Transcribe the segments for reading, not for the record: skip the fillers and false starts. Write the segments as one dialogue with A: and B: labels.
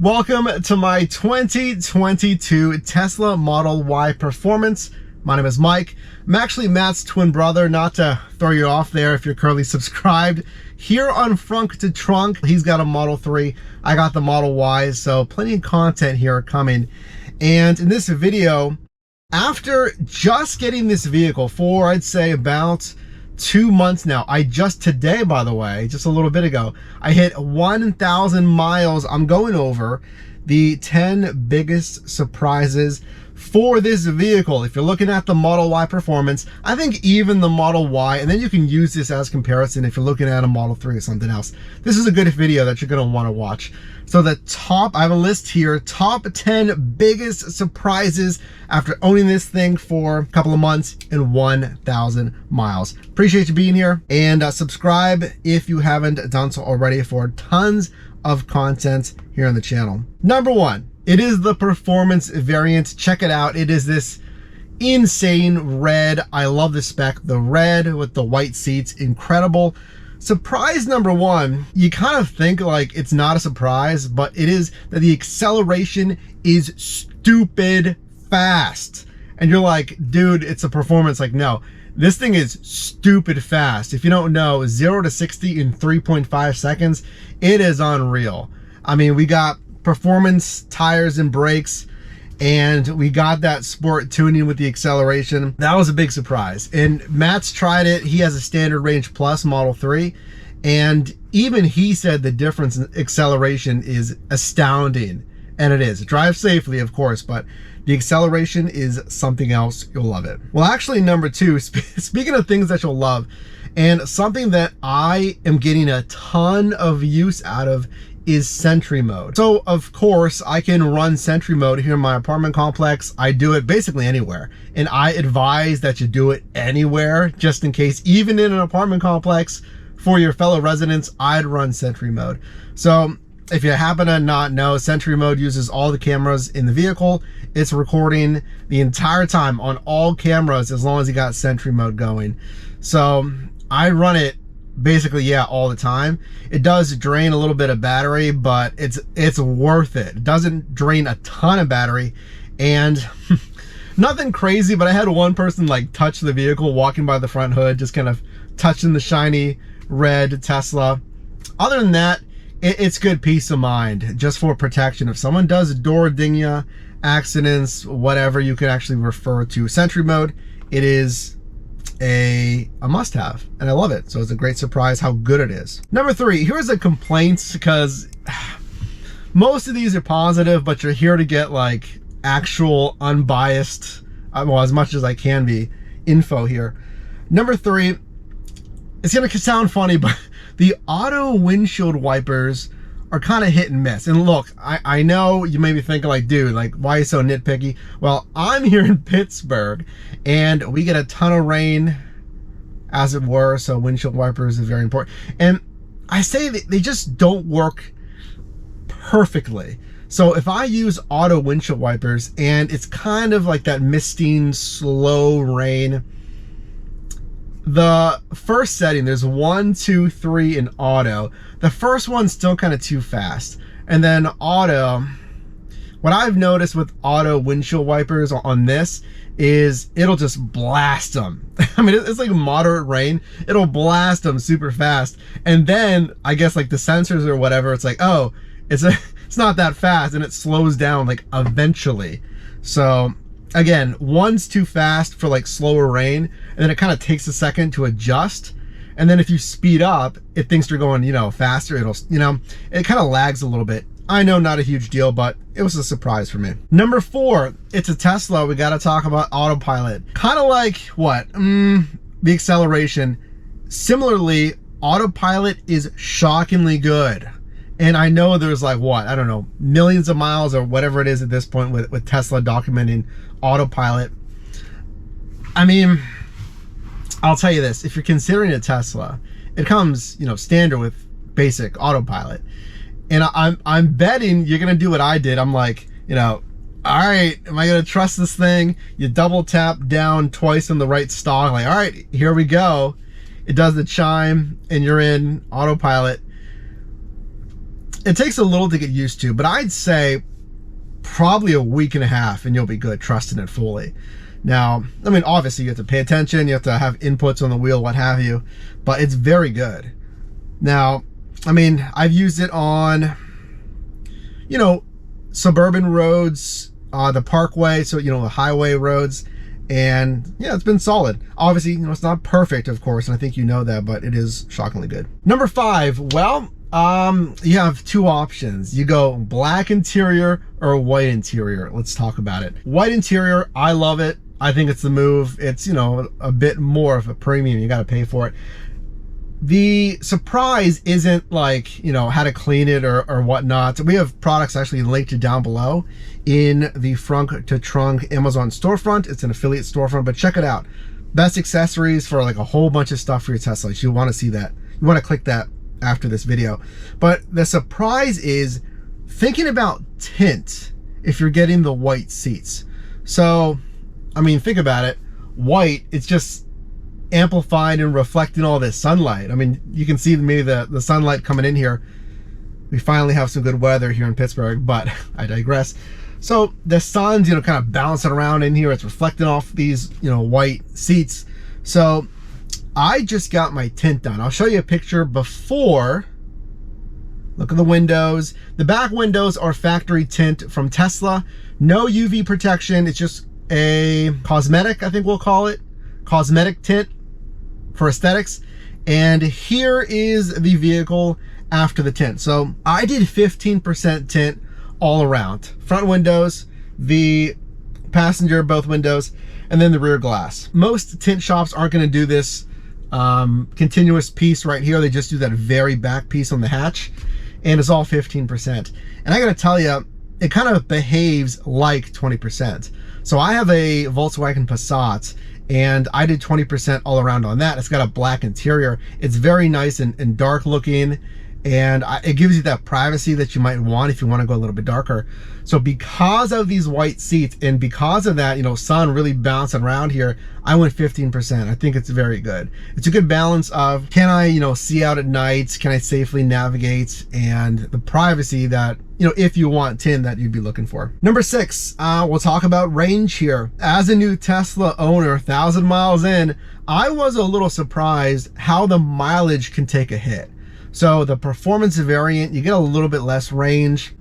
A: Welcome to my 2022 Tesla Model Y Performance. My name is Mike. I'm actually Matt's twin brother, not to throw you off there if you're currently subscribed. Here on Frunk to Trunk, he's got a Model 3, I got the Model Y, so plenty of content here coming. And in this video, after just getting this vehicle for, I'd say about 2 months now, today, by the way, just a little bit ago, I hit 1,000 miles. I'm going over the 10 biggest surprises for this vehicle. If you're looking at the Model Y Performance, I think even the Model Y, and then you can use this as comparison if you're looking at a Model 3 or something else. This is a good video that you're going to want to watch. So the top, I have a list here, top 10 biggest surprises after owning this thing for a couple of months and 1,000 miles. Appreciate you being here, and subscribe if you haven't done so already for tons of content here on the channel. Number one, it is the performance variant. Check it out. It is this insane red. I love the spec. The red with the white seats, incredible. Surprise number one, you kind of think like it's not a surprise, but it is that the acceleration is stupid fast. And you're like, dude, it's a performance. Like, no, this thing is stupid fast. If you don't know, 0 to 60 in 3.5 seconds, it is unreal. I mean, we got performance tires and brakes, and we got that sport tuning with the acceleration. That was a big surprise. And Matt's tried it. He has a standard range plus Model 3, and even he said the difference in acceleration is astounding. And it is. Drive safely, of course, but the acceleration is something else. You'll love it. Well, actually, number two, speaking of things that you'll love, and something that I am getting a ton of use out of, is Sentry mode. So of course I can run Sentry mode here in my apartment complex. I do it basically anywhere, and I advise that you do it anywhere, just in case, even in an apartment complex for your fellow residents, I'd run Sentry mode. So if you happen to not know, Sentry mode uses all the cameras in the vehicle. It's recording the entire time on all cameras as long as you got Sentry mode going. So I run it basically, yeah, all the time. It does drain a little bit of battery, but it's worth it. It doesn't drain a ton of battery, and nothing crazy, but I had one person like touch the vehicle walking by the front hood, just kind of touching the shiny red Tesla. Other than that, it's good peace of mind, just for protection. If someone does door ding ya, accidents, whatever, you can actually refer to Sentry mode. It is a must-have, and I love it. So it's a great surprise how good it is. Number three, here's the complaints, because most of these are positive, but you're here to get like actual unbiased, well, as much as I can be, info here. Number three, it's gonna sound funny, but the auto windshield wipers are kind of hit and miss. And look, I know you may be thinking like, dude, like, why are you so nitpicky? Well, I'm here in Pittsburgh, and we get a ton of rain, as it were, so windshield wipers is very important. And I say they just don't work perfectly. So if I use auto windshield wipers, and it's kind of like that misting, slow rain, the first setting, there's 1, 2, 3 in auto. The first one's still kind of too fast. And then auto, what I've noticed with auto windshield wipers on this is it'll just blast them. I mean, it's like moderate rain. It'll blast them super fast. And then I guess like the sensors or whatever, it's like, oh, it's not that fast, and it slows down like eventually. So again, one's too fast for like slower rain, and then it kind of takes a second to adjust. And then if you speed up, it thinks you're going, you know, faster. It'll, you know, it kind of lags a little bit. I know, not a huge deal, but it was a surprise for me. Number four, it's a Tesla. We got to talk about Autopilot. Kind of like what? The acceleration. Similarly, Autopilot is shockingly good. And I know there's like, what, I don't know, millions of miles or whatever it is at this point with Tesla documenting Autopilot. I mean, I'll tell you this, if you're considering a Tesla, it comes, you know, standard with basic Autopilot. And I'm betting you're gonna do what I did. I'm like, you know, all right, am I gonna trust this thing? You double tap down twice on the right stalk, like, all right, here we go. It does the chime, and you're in Autopilot. It takes a little to get used to, but I'd say probably a week and a half and you'll be good trusting it fully. Now, I mean, obviously you have to pay attention, you have to have inputs on the wheel, what have you, but it's very good. Now, I mean, I've used it on, you know, suburban roads, the parkway, so, you know, the highway roads, and yeah, it's been solid. Obviously, you know, it's not perfect, of course, and I think you know that, but it is shockingly good. Number 5, well, you have 2 options. You go black interior or white interior. Let's talk about it. White interior, I love it. I think it's the move. It's, you know, a bit more of a premium. You got to pay for it. The surprise isn't like, you know, how to clean it or whatnot. We have products actually linked down below in the Frunk to Trunk Amazon storefront. It's an affiliate storefront, but check it out. Best accessories for like a whole bunch of stuff for your Tesla. You want to see that. You want to click that after this video. But the surprise is thinking about tint if you're getting the white seats. So, I mean, think about it. White, it's just amplified and reflecting all this sunlight. I mean, you can see maybe the sunlight coming in here. We finally have some good weather here in Pittsburgh, but I digress. So the sun's, you know, kind of bouncing around in here. It's reflecting off these, you know, white seats. So I just got my tint done. I'll show you a picture before. Look at the windows. The back windows are factory tint from Tesla. No UV protection. It's just a cosmetic, I think we'll call it. Cosmetic tint for aesthetics. And here is the vehicle after the tint. So I did 15% tint all around. Front windows, the passenger, both windows, and then the rear glass. Most tint shops aren't going to do this continuous piece right here. They just do that very back piece on the hatch, and it's all 15%. And I got to tell you, it kind of behaves like 20%. So I have a Volkswagen Passat, and I did 20% all around on that. It's got a black interior. It's very nice and dark looking, and it gives you that privacy that you might want if you want to go a little bit darker. So because of these white seats and because of that, you know, sun really bouncing around here, I went 15%. I think it's very good. It's a good balance of, can I, you know, see out at night? Can I safely navigate? And the privacy that, you know, if you want tint, that you'd be looking for. Number 6, we'll talk about range here. As a new Tesla owner, 1,000 miles in, I was a little surprised how the mileage can take a hit. So the performance variant, you get a little bit less range.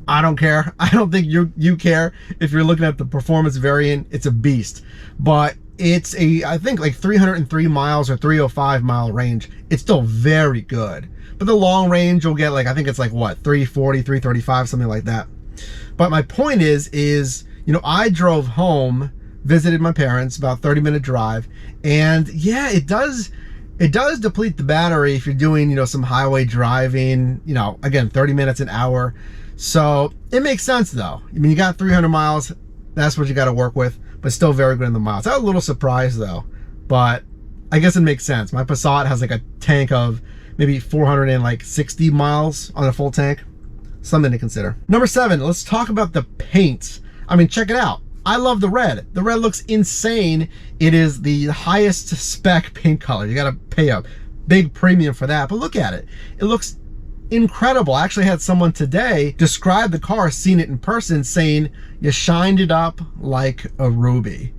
A: I don't care. I don't think you care. If you're looking at the performance variant, it's a beast. But it's I think like 303 miles or 305 mile range. It's still very good. But the long range, you'll get like, I think it's like what, 340, 335, something like that. But my point is, you know, I drove home, visited my parents, about 30-minute drive. And yeah, it does deplete the battery if you're doing, you know, some highway driving, you know, again, 30 minutes an hour. So it makes sense though. I mean, you got 300 miles, that's what you got to work with, but still very good in the miles. I was a little surprised though, but I guess it makes sense. My Passat has like a tank of maybe 460 miles on a full tank. Something to consider. Number 7, let's talk about the paint. I mean, check it out. I love the red. The red looks insane. It is the highest spec paint color. You gotta pay a big premium for that, but look at it. It looks incredible. I actually had someone today describe the car, seen it in person, saying you shined it up like a ruby.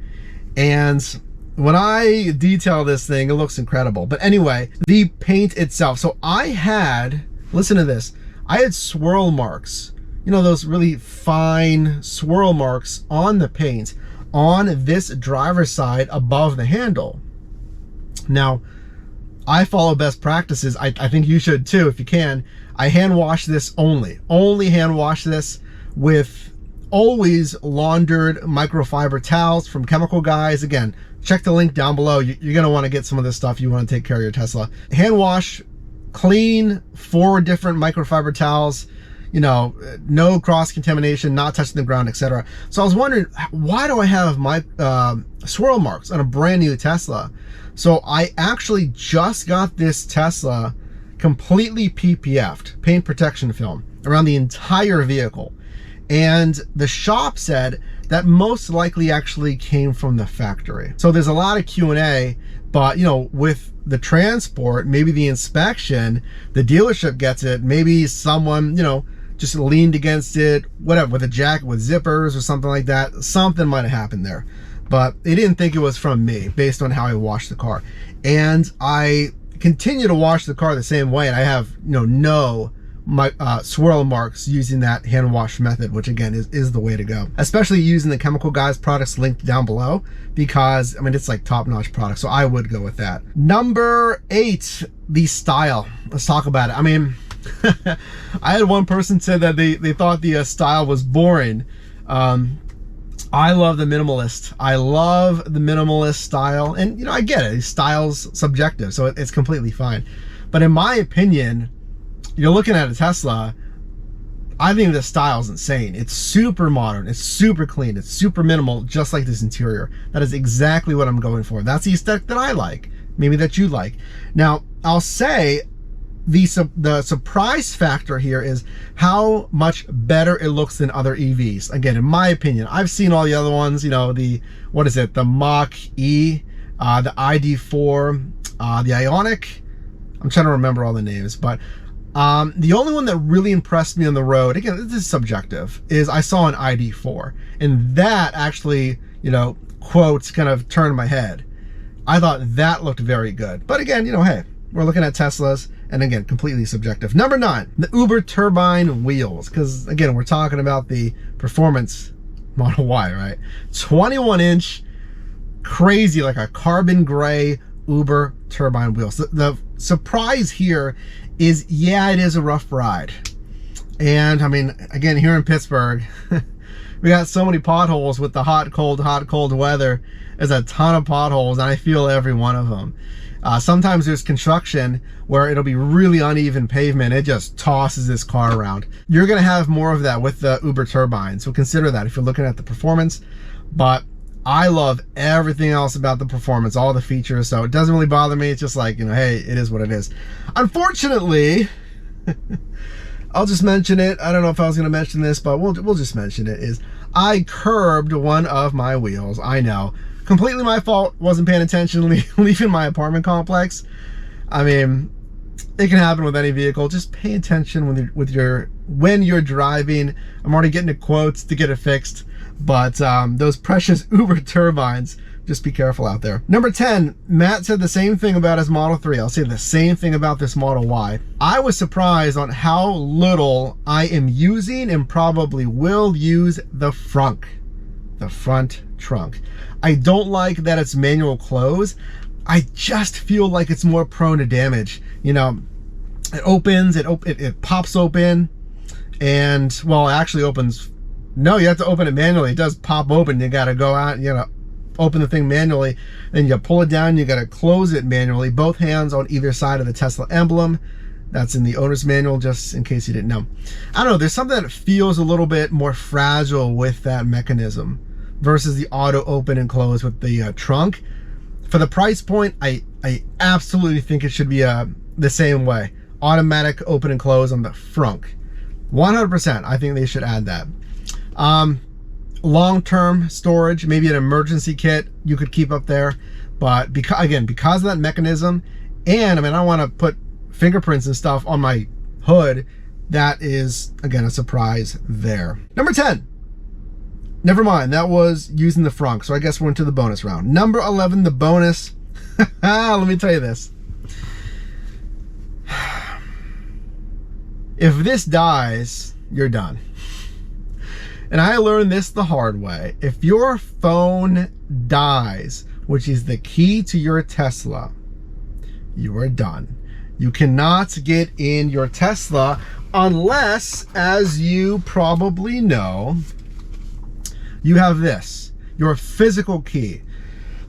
A: And when I detail this thing, it looks incredible. But anyway, the paint itself. So I had, listen to this, I had swirl marks. You know, those really fine swirl marks on the paint on this driver's side above the handle. Now, I follow best practices. I think you should too, if you can. I hand wash this only hand wash this with always laundered microfiber towels from Chemical Guys. Again, check the link down below. You're gonna wanna get some of this stuff. You wanna take care of your Tesla. Hand wash, clean, 4 different microfiber towels, you know, no cross-contamination, not touching the ground, etc. So I was wondering, why do I have my swirl marks on a brand new Tesla? So I actually just got this Tesla completely PPF'd, paint protection film, around the entire vehicle. And the shop said that most likely actually came from the factory. So there's a lot of Q&A, But, you know, with the transport, maybe the inspection, the dealership gets it, maybe someone, you know, just leaned against it, whatever, with a jacket with zippers or something like that. Something might have happened there. But they didn't think it was from me based on how I washed the car. And I continue to wash the car the same way, and I have, you know, no swirl marks using that hand wash method, which again is the way to go, especially using the Chemical Guys products linked down below, because I mean it's like top-notch product, so I would go with that. Number 8, the style. Let's talk about it. I mean, I had one person said that they thought the style was boring. I love the minimalist. I love the minimalist style, and you know, I get it. Style's subjective, so it's completely fine. But in my opinion, you're looking at a Tesla, I think the style's insane. It's super modern, it's super clean, it's super minimal, just like this interior. That is exactly what I'm going for. That's the aesthetic that I like, maybe that you like. Now, I'll say the surprise factor here is how much better it looks than other EVs. Again, in my opinion, I've seen all the other ones, you know, the Mach-E, the ID4, the Ioniq. I'm trying to remember all the names, but the only one that really impressed me on the road, again, this is subjective, is I saw an ID4, and that actually, you know, quotes kind of turned my head. I thought that looked very good. But again, you know, hey, we're looking at Teslas, and again, completely subjective. Number 9, the Überturbine wheels, because again, we're talking about the performance Model Y, right? 21-inch, crazy, like a carbon gray Überturbine wheels. The surprise here is, yeah, it is a rough ride. And I mean, again, here in Pittsburgh, we got so many potholes with the hot, cold weather. There's a ton of potholes, and I feel every one of them. Sometimes there's construction where it'll be really uneven pavement. It just tosses this car around. You're gonna have more of that with the Überturbine, so consider that if you're looking at the performance. But I love everything else about the performance, all the features, so it doesn't really bother me. It's just like, you know, hey, it is what it is. Unfortunately, I'll just mention it. I don't know if I was going to mention this, but we'll just mention it, is I curbed one of my wheels. I know. Completely my fault. Wasn't paying attention leaving my apartment complex. I mean, it can happen with any vehicle. Just pay attention when you're driving. I'm already getting the quotes to get it fixed. But those precious Überturbines, just be careful out there. Number 10, Matt said the same thing about his Model 3. I'll say the same thing about this Model Y. I was surprised on how little I am using and probably will use the Frunk, the front trunk. I don't like that it's manual close. I just feel like it's more prone to damage. You know, it opens, it pops open, and, well, it actually opens. No, you have to open it manually. It does pop open. You got to go out, you got to open the thing manually. Then you pull it down, you got to close it manually. Both hands on either side of the Tesla emblem. That's in the owner's manual, just in case you didn't know. I don't know, there's something that feels a little bit more fragile with that mechanism versus the auto open and close with the trunk. For the price point, I absolutely think it should be the same way. Automatic open and close on the Frunk. 100%, I think they should add that. Long-term storage, maybe an emergency kit you could keep up there, but because of that mechanism, and I mean, I don't want to put fingerprints and stuff on my hood. That is, again, a surprise there. Number 10, never mind, that was using the Frunk, so I guess we're into the bonus round. Number 11, the bonus. Let me tell you this, if this dies, you're done. And I learned this the hard way. If your phone dies, which is the key to your Tesla, you are done. You cannot get in your Tesla unless, as you probably know, you have this, your physical key.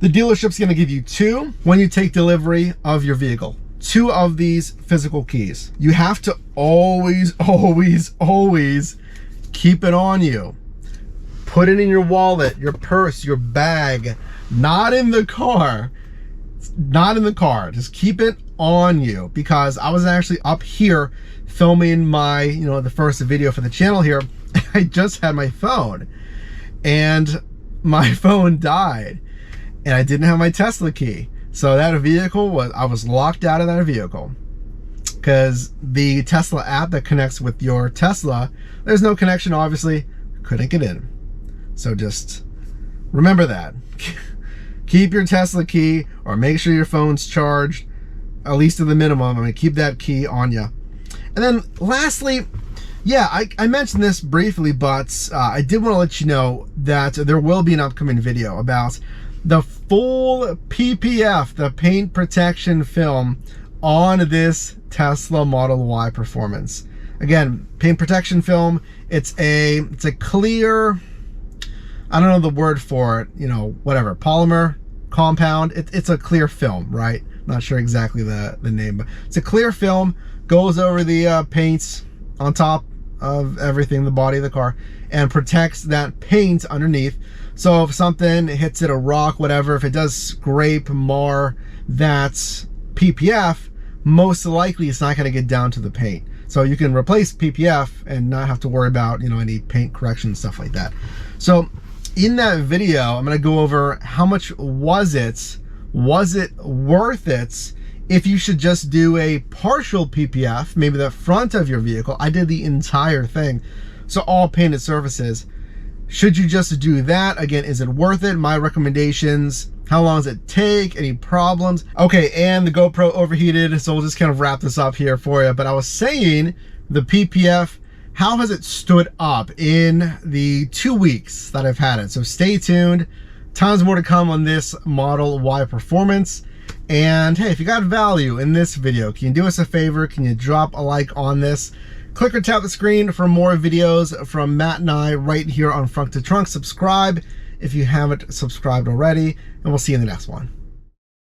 A: The dealership's gonna give you 2 when you take delivery of your vehicle. 2 of these physical keys. You have to always keep it on you. Put it in your wallet, your purse, your bag, not in the car. Not in the car. Just keep it on you, because I was actually up here filming my, you know, the first video for the channel here. I just had my phone and my phone died and I didn't have my Tesla key. So that vehicle I was locked out of that vehicle because the Tesla app that connects with your Tesla, there's no connection, obviously, couldn't get in. So just remember that. Keep your Tesla key, or make sure your phone's charged, at least to the minimum. I mean, keep that key on you. And then lastly, yeah, I mentioned this briefly, but I did want to let you know that there will be an upcoming video about the full PPF, the paint protection film, on this Tesla Model Y Performance. Again, paint protection film, it's a clear, I don't know the word for it, you know, whatever, polymer compound. It's a clear film, right? Not sure exactly the name, but it's a clear film, goes over the paints on top of everything, the body of the car, and protects that paint underneath. So if something hits it, a rock, whatever, if it does scrape, mar that PPF, most likely it's not going to get down to the paint. So you can replace PPF and not have to worry about, you know, any paint correction and stuff like that. So in that video, I'm going to go over how much was it worth it if you should just do a partial PPF, maybe the front of your vehicle. I did the entire thing, so all painted surfaces. Should you just do that? Again, is it worth it? My recommendations. How long does it take? Any problems? Okay, and the GoPro overheated, so we'll just kind of wrap this up here for you. But I was saying, the PPF, how has it stood up in the 2 weeks that I've had it? So stay tuned. Tons more to come on this Model Y Performance. And hey, if you got value in this video, can you do us a favor? Can you drop a like on this? Click or tap the screen for more videos from Matt and I right here on Frunk to Trunk. Subscribe if you haven't subscribed already, and we'll see you in the next one.